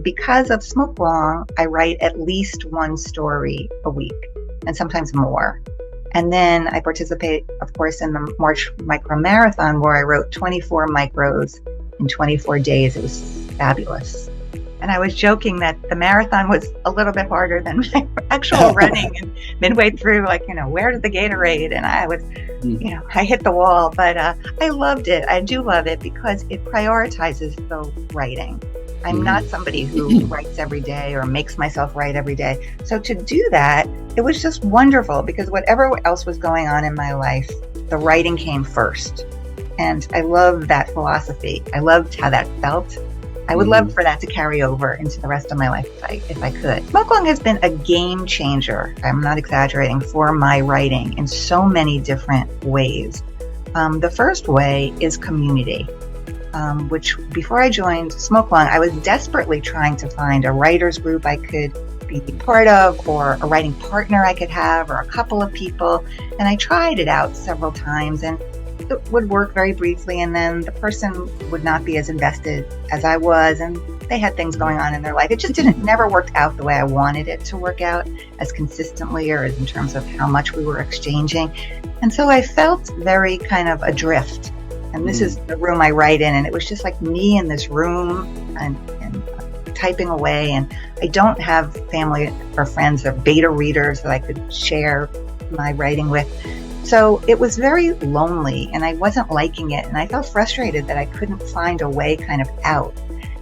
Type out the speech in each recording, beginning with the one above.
Because of Smoke Long, I write at least one story a week and sometimes more. And then I participate, of course, in the March Micro Marathon, where I wrote 24 micros in 24 days. It was fabulous. And I was joking that the marathon was a little bit harder than my actual running. And midway through, where did the Gatorade? And I was, I hit the wall. But I loved it. I do love it because it prioritizes the writing. I'm not somebody who writes every day or makes myself write every day. So to do that, it was just wonderful because whatever else was going on in my life, the writing came first. And I love that philosophy. I loved how that felt. I would love for that to carry over into the rest of my life if I could. Smoke Long has been a game changer, I'm not exaggerating, for my writing in so many different ways. The first way is community. Which before I joined Smoke Long, I was desperately trying to find a writer's group I could be part of, or a writing partner I could have, or a couple of people. And I tried it out several times, and it would work very briefly, and then the person would not be as invested as I was, and they had things going on in their life. It just never worked out the way I wanted it to work out, as consistently or as in terms of how much we were exchanging. And so I felt very kind of adrift. And this is the room I write in, and it was just like me in this room and typing away. And I don't have family or friends or beta readers that I could share my writing with. So it was very lonely, and I wasn't liking it. And I felt frustrated that I couldn't find a way kind of out.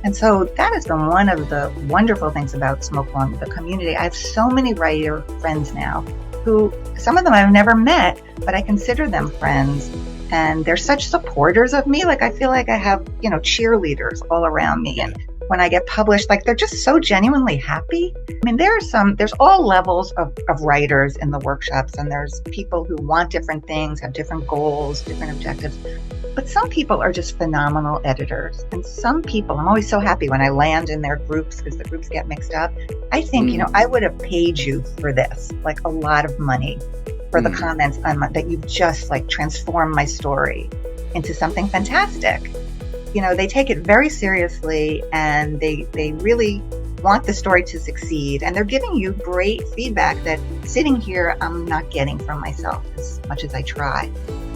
And so that has been one of the wonderful things about Smoke Long, the community. I have so many writer friends now who, some of them I've never met, but I consider them friends. And they're such supporters of me. Like, I feel like I have, cheerleaders all around me. And when I get published, they're just so genuinely happy. I mean, there's all levels of writers in the workshops, and there's people who want different things, have different goals, different objectives. But some people are just phenomenal editors. And some people, I'm always so happy when I land in their groups because the groups get mixed up. I think, I would have paid you for this, like a lot of money, for the comments on that you've just transformed my story into something fantastic. They take it very seriously, and they really want the story to succeed. And they're giving you great feedback that sitting here, I'm not getting from myself as much as I try.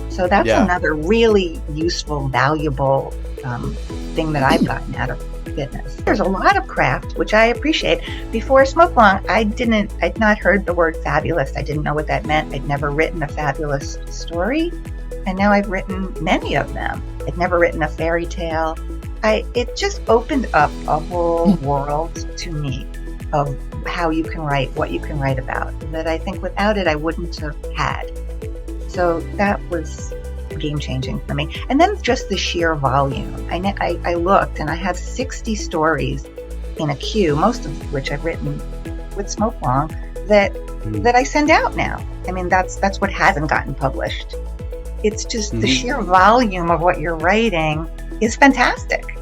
So that's another really useful, valuable thing that I've gotten out of fitness. There's a lot of craft, which I appreciate. Before Smoke Long, I'd not heard the word fabulous. I didn't know what that meant. I'd never written a fabulous story. And now I've written many of them. I'd never written a fairy tale. It just opened up a whole world to me of how you can write, what you can write about, that I think without it, I wouldn't have had. So that was game-changing for me. And then just the sheer volume. I looked, and I have 60 stories in a queue, most of which I've written with Smoke Long, that I send out now. I mean, that's what hasn't gotten published. It's just the sheer volume of what you're writing is fantastic.